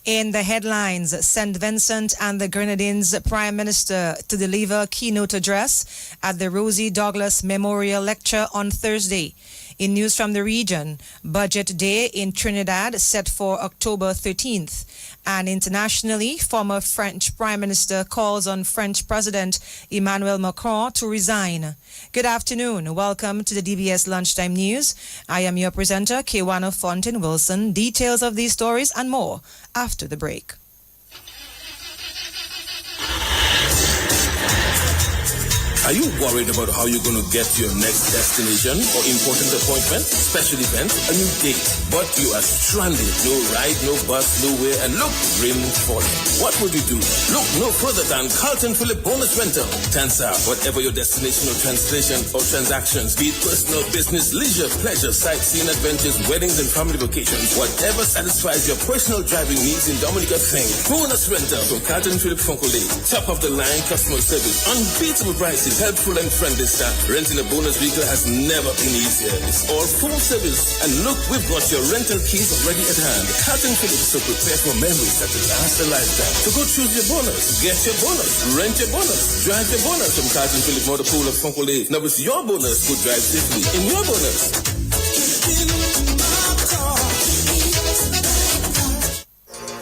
In the headlines, St. Vincent and the Grenadines Prime Minister to deliver keynote address at the Rosie Douglas Memorial Lecture on Thursday. In news from the region, Budget Day in Trinidad set for October 13th. And internationally, former French Prime Minister calls on French President Emmanuel Macron to resign. Good afternoon. Welcome to the DBS Lunchtime News. I am your presenter, Kewana Fontaine Wilson. Details of these stories and more after the break. Are you worried about how you're going to get to your next destination or important appointment, special event, a new date, but you are stranded? No ride, no bus, nowhere, and look, rain falling. What would you do? Look no further than Carlton Phillip Bonus Rental. Tansa, whatever your destination or translation or transactions, be it personal, business, leisure, pleasure, sightseeing, adventures, weddings, and family vacations, whatever satisfies your personal driving needs in Dominica, think Bonus Rental from Carlton Phillip Foncolay. Top of the line customer service, unbeatable prices, helpful and friendly staff. Renting a bonus vehicle has never been easier. It's all full service. And look, we've got your rental keys already at hand. Carlton Phillips, so prepare for memories that will last a lifetime. So go choose your bonus, get your bonus, rent your bonus, drive your bonus from Carlton Phillips Motor Pool of Foncolay. Now it's your bonus. Go drive safely in your bonus.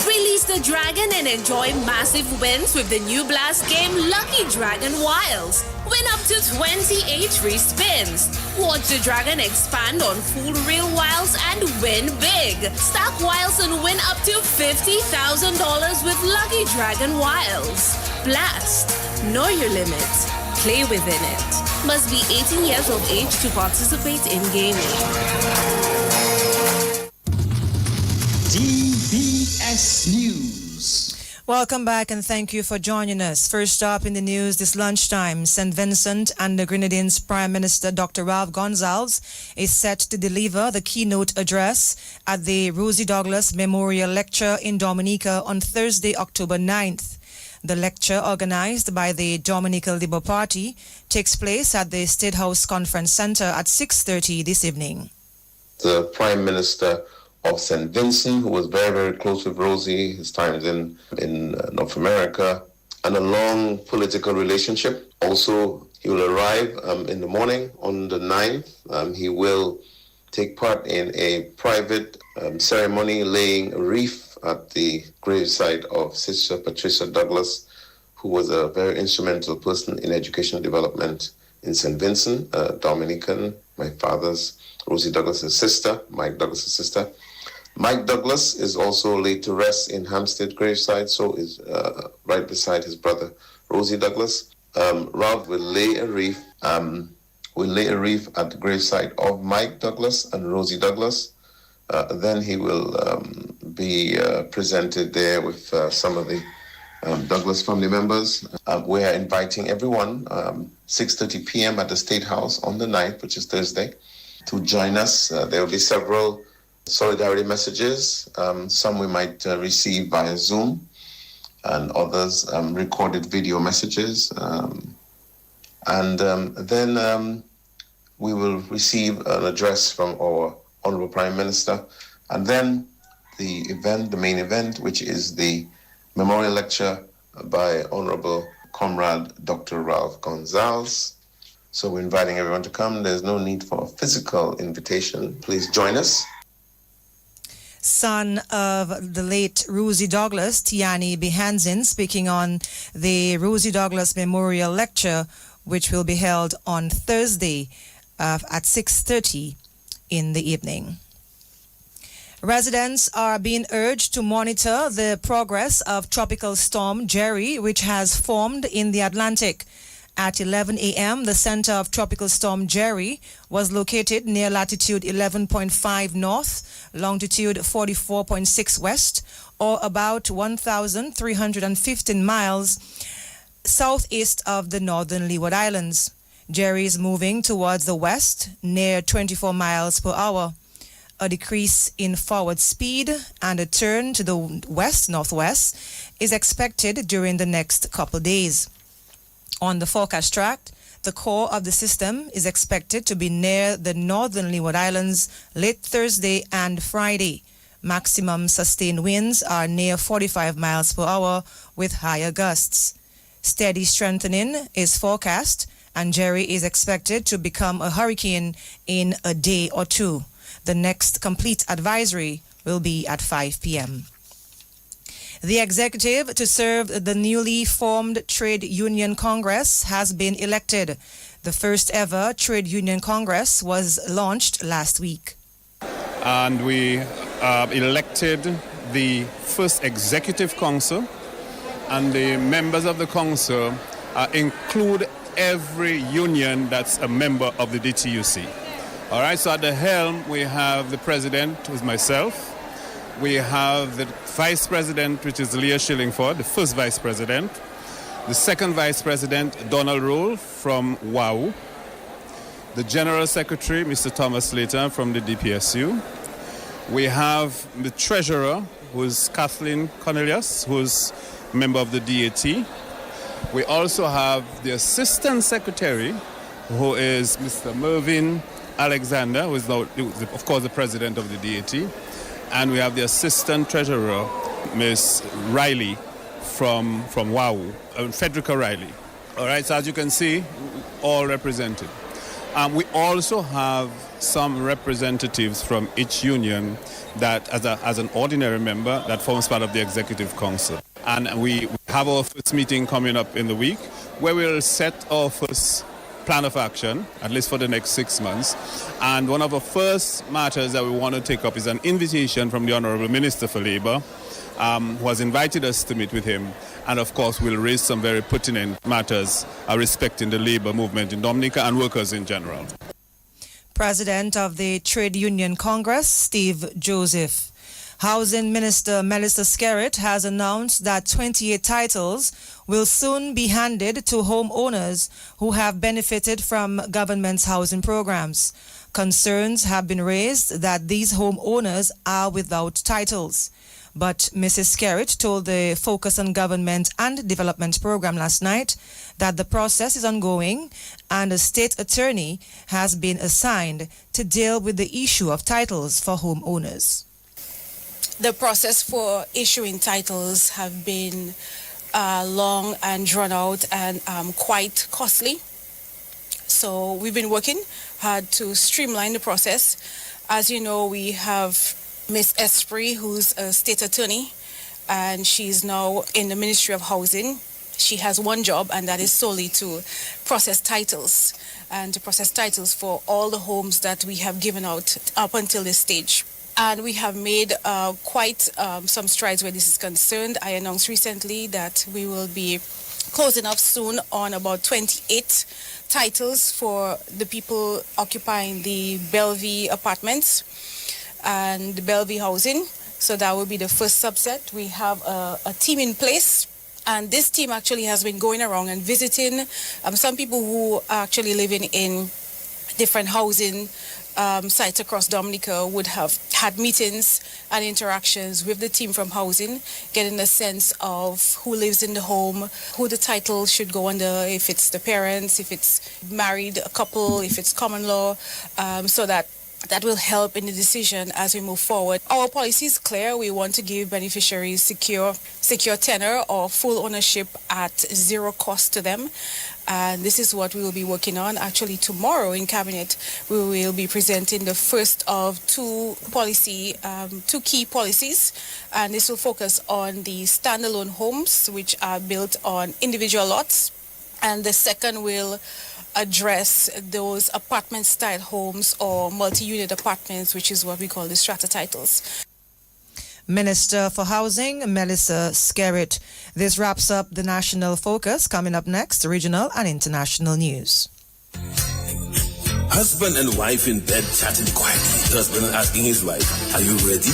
Release the dragon and enjoy massive wins with the new blast game Lucky Dragon Wilds. Win up to 28 free spins. Watch the dragon expand on full real wilds and win big. Stack wilds and win up to $50,000 with Lucky Dragon Wilds. Blast. Know your limit. Play within it. Must be 18 years of age to participate in gaming. DBS News. Welcome back and thank you for joining us. First up in the news this lunchtime, St. Vincent and the Grenadines Prime Minister Dr. Ralph Gonsalves is set to deliver the keynote address at the Rosie Douglas Memorial Lecture in Dominica on Thursday, October 9th. The lecture, organized by the Dominican Labour Party, takes place at the State House Conference Center at 6:30 this evening. The Prime Minister of St. Vincent, who was very, very close with Rosie, his times in North America, and a long political relationship. Also, he will arrive in the morning on the 9th. He will take part in a private ceremony laying a wreath at the gravesite of Sister Patricia Douglas, who was a very instrumental person in educational development in St. Vincent, Dominican, my father's, Rosie Douglas' sister, Mike Douglas' sister. Mike Douglas is also laid to rest in Hampstead gravesite, so is right beside his brother, Rosie Douglas. Ralph will lay a wreath at the gravesite of Mike Douglas and Rosie Douglas. Then he will be presented there with some of the Douglas family members. We are inviting everyone, 6:30 p.m. at the State House on the 9th, which is Thursday, to join us. There will be several solidarity messages. Some we might receive via Zoom, and others recorded video messages. Then we will receive an address from our Honorable Prime Minister. And then the main event, which is the memorial lecture by Honorable Comrade Dr. Ralph Gonsalves. So we're inviting everyone to come. There's no need for a physical invitation. Please join us. Son of the late Rosie Douglas, Tiani Behanzin, speaking on the Rosie Douglas Memorial Lecture, which will be held on Thursday at 6:30 in the evening. Residents are being urged to monitor the progress of Tropical Storm Jerry, which has formed in the Atlantic. At 11 a.m., the center of Tropical Storm Jerry was located near latitude 11.5 north, longitude 44.6 west, or about 1,315 miles southeast of the northern Leeward Islands. Jerry is moving towards the west, near 24 miles per hour. A decrease in forward speed and a turn to the west-northwest is expected during the next couple days. On the forecast track, the core of the system is expected to be near the northern Leeward Islands late Thursday and Friday. Maximum sustained winds are near 45 miles per hour with higher gusts. Steady strengthening is forecast, and Jerry is expected to become a hurricane in a day or two. The next complete advisory will be at 5 p.m. The executive to serve the newly formed Trade Union Congress has been elected. The first ever Trade Union Congress was launched last week. And we elected the first executive council, and the members of the council include every union that's a member of the DTUC. All right, so at the helm we have the president, who's myself. We have the vice president, which is Leah Shillingford, the first vice president. The second vice president, Donald Roll from WOW. The general secretary, Mr. Thomas Slater from the DPSU. We have the treasurer, who's Kathleen Cornelius, who's a member of the DAT. We also have the assistant secretary, who is Mr. Mervyn Alexander, who is now, of course, the president of the DAT. And we have the assistant treasurer, Ms. Riley from WOW, Frederica Riley. All right, so as you can see, all represented. We also have some representatives from each union that, as an ordinary member, that forms part of the executive council. And we have our first meeting coming up in the week, where we'll set our first plan of action, at least for the next 6 months. And one of the first matters that we want to take up is an invitation from the Honourable Minister for Labour, who has invited us to meet with him. And of course, we'll raise some very pertinent matters respecting the labour movement in Dominica and workers in general. President of the Trade Union Congress, Steve Joseph. Housing Minister Melissa Skerritt has announced that 28 titles will soon be handed to homeowners who have benefited from government's housing programs. Concerns have been raised that these homeowners are without titles. But Mrs. Skerritt told the Focus on Government and Development program last night that the process is ongoing and a state attorney has been assigned to deal with the issue of titles for homeowners. The process for issuing titles have been long and drawn out and quite costly. So we've been working hard to streamline the process. As you know, we have Miss Esprit, who's a state attorney, and she's now in the Ministry of Housing. She has one job, and that is solely to process titles, and to process titles for all the homes that we have given out up until this stage. And we have made quite some strides where this is concerned. I announced recently that we will be closing off soon on about 28 titles for the people occupying the Bellevue apartments and the Bellevue housing. So that will be the first subset. We have a team in place, and this team actually has been going around and visiting some people who are actually living in different housing sites across Dominica, would have had meetings and interactions with the team from housing, getting a sense of who lives in the home, who the title should go under, if it's the parents, if it's married a couple, if it's common law, so that will help in the decision as we move forward. Our policy is clear. We want to give beneficiaries secure tenure or full ownership at zero cost to them. And this is what we will be working on. Actually, tomorrow in Cabinet, we will be presenting the first of two key policies. And this will focus on the standalone homes, which are built on individual lots. And the second will address those apartment-style homes or multi-unit apartments, which is what we call the strata titles. Minister for Housing, Melissa Skerritt. This wraps up the national focus. Coming up next, regional and international news. Husband and wife in bed chatting quietly. Husband asking his wife, "Are you ready?"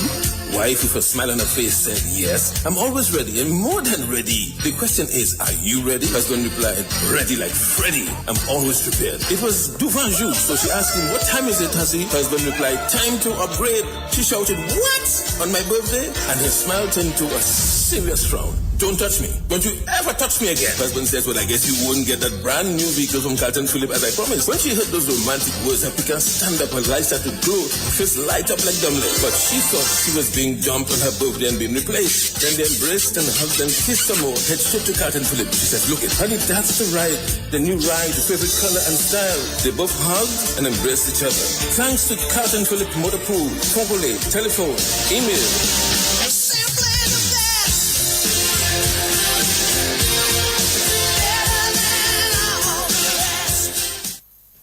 Wife with a smile on her face said, "Yes, I'm always ready and more than ready." The question is, are you ready? Husband replied, "Ready like Freddy. I'm always prepared." It was Duvin Jour, so she asked him, "What time is it, hussy?" Husband replied, "Time to upgrade." She shouted, "What? On my birthday?" And his smile turned to a serious frown. Don't touch me. Don't you ever touch me again. Husband says, well, I guess you wouldn't get that brand new vehicle from Carlton Phillip as I promised. When she heard those romantic words, her picker stand up, her eyes started to glow, her face light up like dumbling. But she thought she was being dumped on her birthday and being replaced. Then they embraced and hugged and kissed some more. Head straight to Carlton Phillip. She said, look it, honey, that's the ride. The new ride, the favorite color and style. They both hugged and embraced each other. Thanks to Carlton Phillip Motor Pool, Fogole, telephone, email.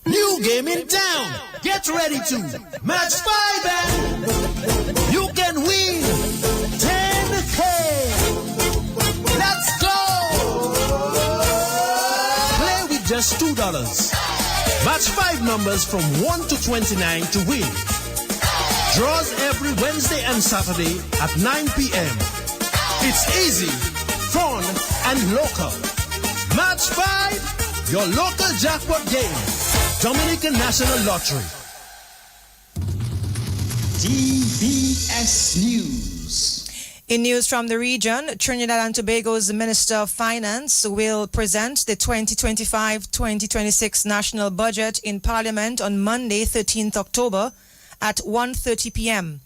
New game in town. Get ready to match 5 and you can win 10K. Let's go. Play with just $2. Match 5 numbers from 1 to 29 to win. Draws every Wednesday and Saturday at 9 p.m. It's easy, fun, and local. Match 5, your local jackpot game. Dominican National Lottery. DBS News. In news from the region, Trinidad and Tobago's Minister of Finance will present the 2025-2026 national budget in Parliament on Monday, 13th October at 1:30 p.m.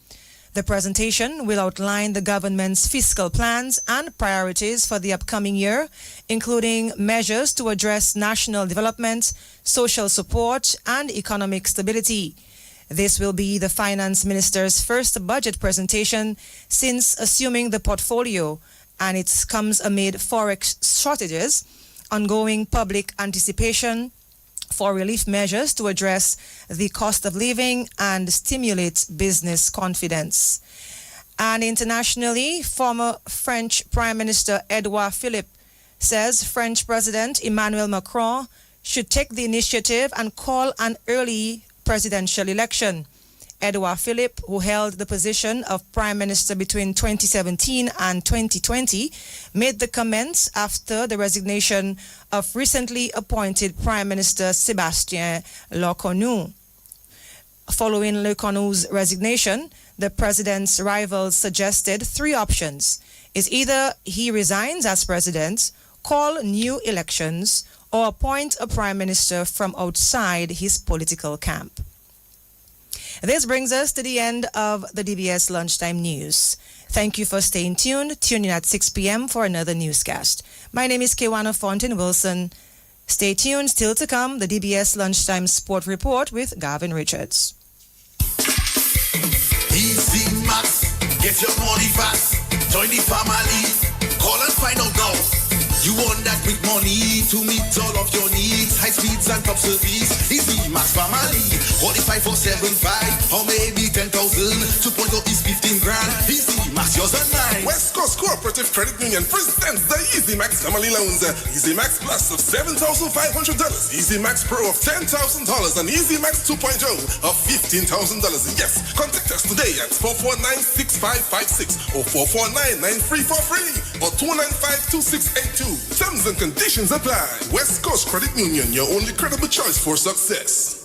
The presentation will outline the government's fiscal plans and priorities for the upcoming year, including measures to address national development, social support, and economic stability. This will be the finance minister's first budget presentation since assuming the portfolio, and it comes amid forex shortages, ongoing public anticipation for relief measures to address the cost of living and stimulate business confidence. And internationally, former French Prime Minister Edouard Philippe says French President Emmanuel Macron should take the initiative and call an early presidential election. Edouard Philippe, who held the position of Prime Minister between 2017 and 2020, made the comments after the resignation of recently appointed Prime Minister Sébastien Lecornu. Following Lecornu's resignation, the president's rivals suggested 3 options. It's either he resigns as president, call new elections, or appoint a prime minister from outside his political camp. This brings us to the end of the DBS Lunchtime News. Thank you for staying tuned. Tune in at 6 p.m. for another newscast. My name is Kewana Fontaine Wilson. Stay tuned. Still to come, the DBS Lunchtime Sport Report with Gavin Richards. Easy Max, get your money fast. Join the family. Call and find out now. You want that quick money to meet all of your needs. High speeds and top service. Easy Max Family. Qualify for 7.5 or maybe 10,000. 2.0 is 15 grand. Easy Max, yours and mine. West Coast Cooperative Credit Union presents the Easy Max Family Loans. Easy Max Plus of $7,500. Easy Max Pro of $10,000 and Easy Max 2.0 of $15,000. Yes, contact us today at 449-6556 or 449-9343 or 295-2682. Terms and conditions apply. West Coast Credit Union, your only credible choice for success.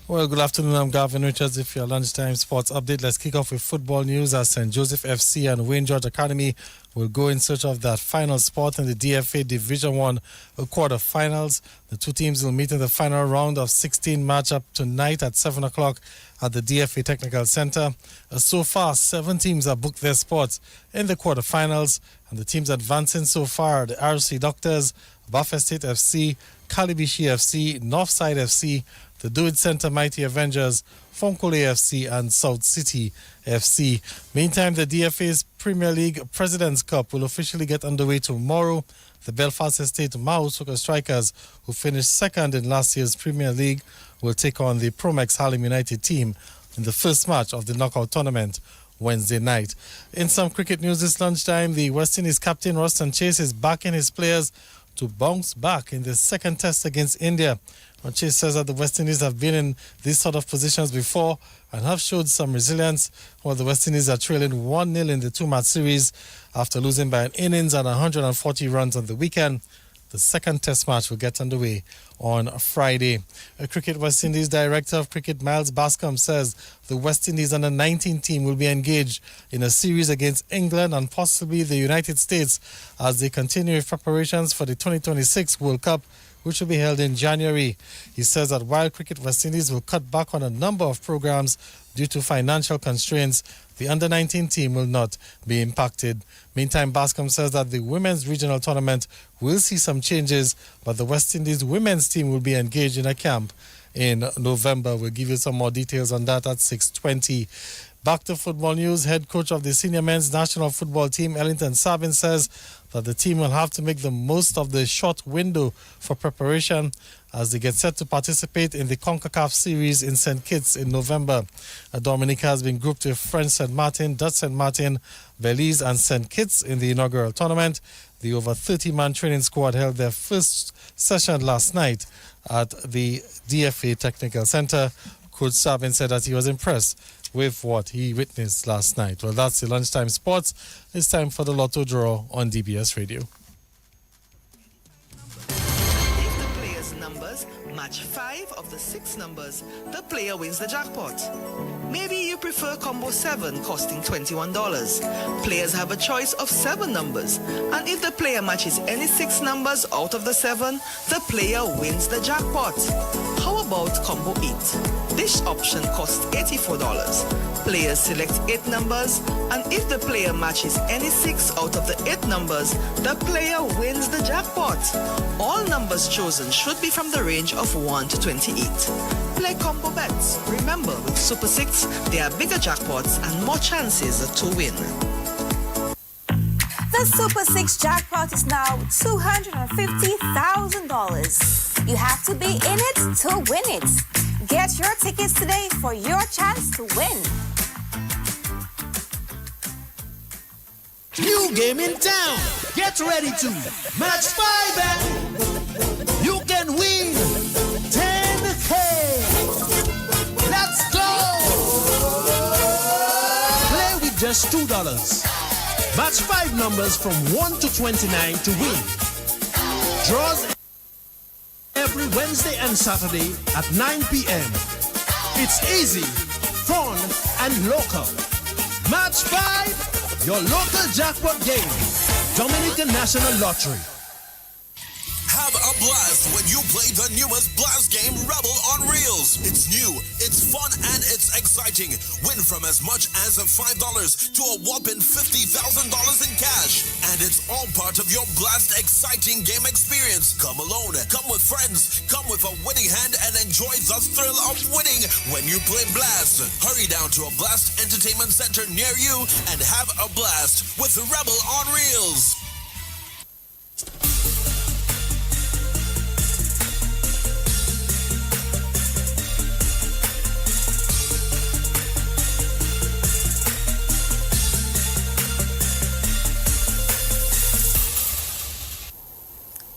Well, good afternoon. I'm Gavin Richards. If your lunchtime sports update, let's kick off with football news as St. Joseph FC and Wayne George Academy will go in search of that final spot in the DFA Division 1 quarterfinals. The two teams will meet in the final round of 16 matchup tonight at 7 o'clock at the DFA Technical Center. So far, 7 teams have booked their spots in the quarterfinals, and the teams advancing so far are the RC Doctors, Buff Estate FC, Kalibishi FC, Northside FC, the Do It Center Mighty Avengers, Fonkole FC, and South City FC. Meantime, the DFA's Premier League President's Cup will officially get underway tomorrow. The Belfast Estate Mao Soccer Strikers, who finished second in last year's Premier League, will take on the Promex Harlem United team in the first match of the knockout tournament Wednesday night. In some cricket news this lunchtime, the West Indies captain Roston Chase is backing his players to bounce back in the second test against India. Chase says that the West Indies have been in these sort of positions before and have showed some resilience, while the West Indies are trailing 1-0 in the 2-match series after losing by an innings and 140 runs on the weekend. The second test match will get underway on Friday. A Cricket West Indies Director of Cricket Miles Bascom says the West Indies under-19 team will be engaged in a series against England and possibly the United States as they continue with preparations for the 2026 World Cup, which will be held in January. He says that while Cricket West Indies will cut back on a number of programs due to financial constraints, the under-19 team will not be impacted. Meantime, Bascom says that the women's regional tournament will see some changes, but the West Indies women's team will be engaged in a camp in November. We'll give you some more details on that at 6:20. Back to football news. Head coach of the senior men's national football team, Ellington Sabin, says that the team will have to make the most of the short window for preparation as they get set to participate in the CONCACAF series in St. Kitts in November. Dominica has been grouped with French St. Martin, Dutch St. Martin, Belize and St. Kitts in the inaugural tournament. The over 30-man training squad held their first session last night at the DFA Technical Center. Coach Sabin said that he was impressed with what he witnessed last night. Well, that's the lunchtime sports. It's time for the Lotto draw on DBS Radio. If the player's numbers match 5 of the 6 numbers, the player wins the jackpot. Maybe you prefer combo 7 costing $21. Players have a choice of 7 numbers, and if the player matches any 6 numbers out of the 7, the player wins the jackpot. How about combo 8? This option costs $84. Players select 8 numbers, and if the player matches any 6 out of the 8 numbers, the player wins the jackpot. All numbers chosen should be from the range of 1 to 28. Play combo bets. Remember, with Super 6, there are bigger jackpots and more chances to win. The Super 6 jackpot is now $250,000. You have to be in it to win it. Get your tickets today for your chance to win. New game in town. Get ready to match 5 bet. You can win 10K. Let's go. Play with just $2. Match 5 numbers from 1 to 29 to win. Draws every Wednesday and Saturday at 9 p.m. It's easy, fun, and local. Match 5, your local jackpot game. Dominican National Lottery. Have a blast when you play the newest blast game, Rebel on Reels. It's new, it's fun, and it's exciting. Win from as much as $5 to a whopping $50,000 in cash. And it's all part of your blast exciting game experience. Come alone, come with friends, come with a winning hand and enjoy the thrill of winning when you play Blast. Hurry down to a Blast Entertainment Center near you and have a blast with Rebel on Reels.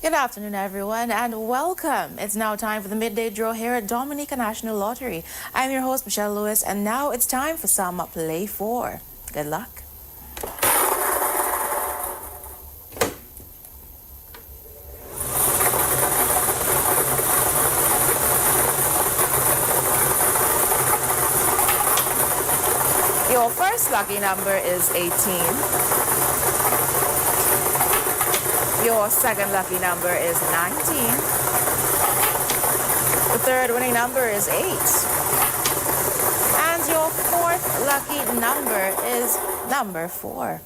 Good afternoon, everyone, and welcome. It's now time for the midday draw here at Dominica National Lottery. I'm your host, Michelle Lewis, and now it's time for some Play 4. Good luck. Your first lucky number is 18. Your second lucky number is 19. The third winning number is 8. And your fourth lucky number is number 4.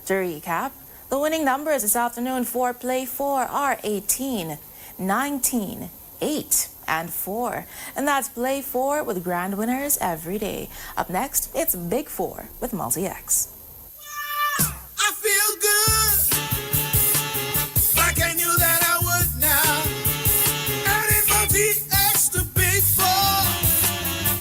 To recap, the winning numbers this afternoon for Play 4 are 18, 19, 8, and 4. And that's Play 4 with grand winners every day. Up next, it's Big 4 with Multi-X. I feel good. Like I knew that I would now. Adding Multi-X to Big 4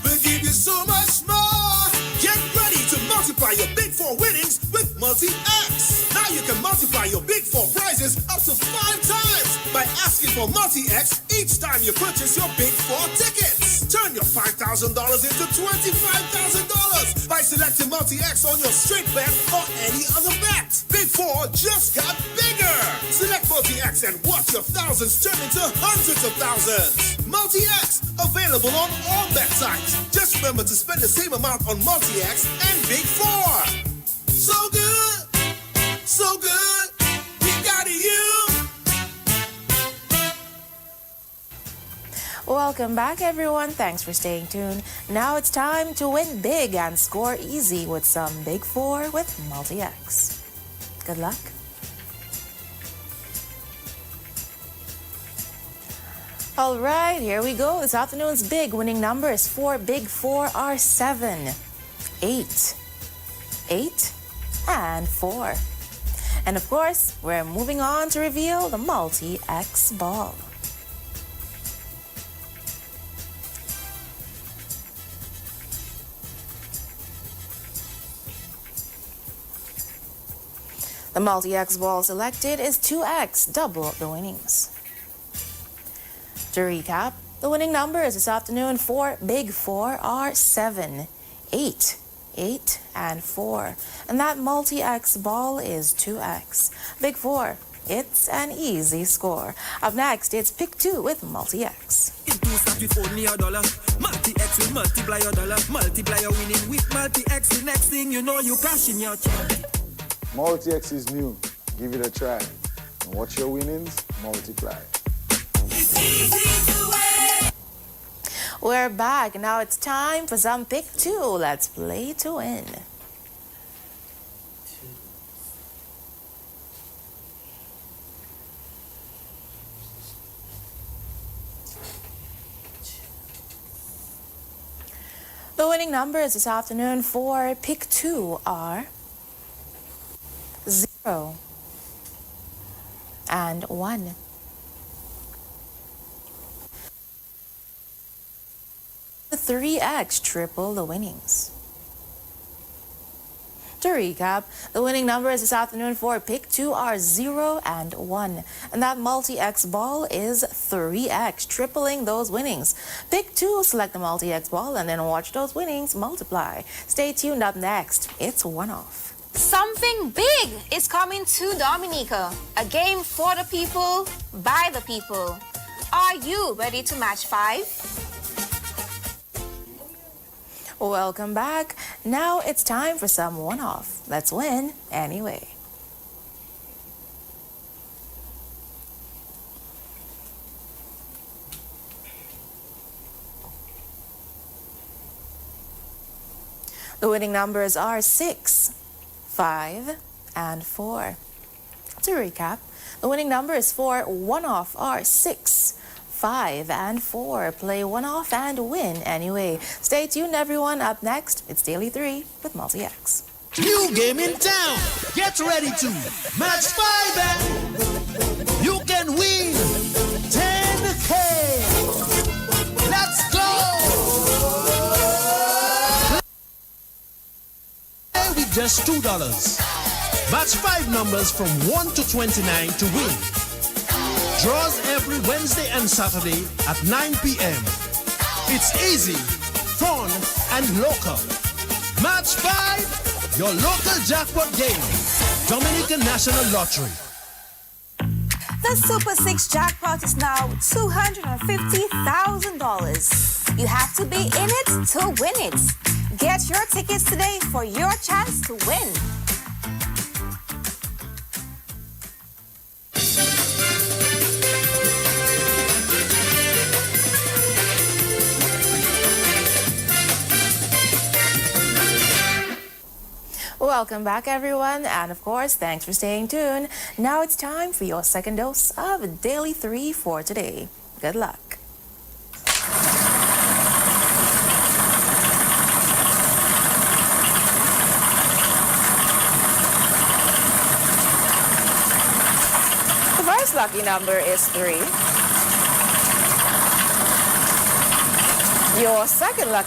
will give you so much more. Get ready to multiply your Big 4 winnings with Multi-X. Now you can multiply your Big 4 prizes up to 5 times by asking for Multi-X each time you purchase your Big 4 tickets. Turn your $5,000 into $25,000 by selecting Multi-X on your straight bet or any other bet. Big 4 just got bigger. Select Multi-X and watch your thousands turn into hundreds of thousands. Multi-X, available on all bet sites. Just remember to spend the same amount on Multi-X and Big 4. So good, we got you. Welcome back, everyone. Thanks for staying tuned. Now it's time to win big and score easy with some Big 4 with Multi-X. Good luck. All right, here we go. This afternoon's big winning numbers for Big 4 are 7, 8, 8, and 4. And of course, we're moving on to reveal the Multi-X ball. The Multi-X ball selected is 2X, double the winnings. To recap, the winning numbers this afternoon for Big 4 are 7, 8, 8, and 4. And that Multi-X ball is 2X. Big 4, it's an easy score. Up next, it's Pick 2 with Multi-X. It do start with only $1. Multi-X will multiply your dollar. Multiply your winning with Multi-X. The next thing you know, you cash in your check. Multi-X is new. Give it a try. And watch your winnings multiply. It's easy to win. We're back. Now it's time for some Pick 2. Let's play to win. The winning numbers this afternoon for Pick 2 are 0 and 1. The 3X triple the winnings. To recap, the winning numbers this afternoon for Pick 2 are 0 and 1. And that Multi-X ball is 3X, tripling those winnings. Pick 2, select the Multi-X ball, and then watch those winnings multiply. Stay tuned. Up next, it's One Off. Something big is coming to Dominica. A game for the people, by the people. Are you ready to match 5? Welcome back. Now it's time for some one-off. Let's win anyway. The winning numbers are 6, 5, and 4. To recap, the winning numbers for one-off are 6, 5, and 4. Play one-off and win anyway. Stay tuned, everyone. Up next, it's Daily 3 with Multi-X. New game in town. Get ready to match 5 and you can win 10K. Let's go. Play with just $2. Match 5 numbers from 1 to 29 to win. Draws every Wednesday and Saturday at 9 p.m. It's easy, fun, and local. Match 5, your local jackpot game. Dominican National Lottery. The Super 6 jackpot is now $250,000. You have to be in it to win it. Get your tickets today for your chance to win. Welcome back, everyone, and of course, thanks for staying tuned. Now it's time for your second dose of Daily 3 for today. Good luck. The first lucky number is 3. Your second lucky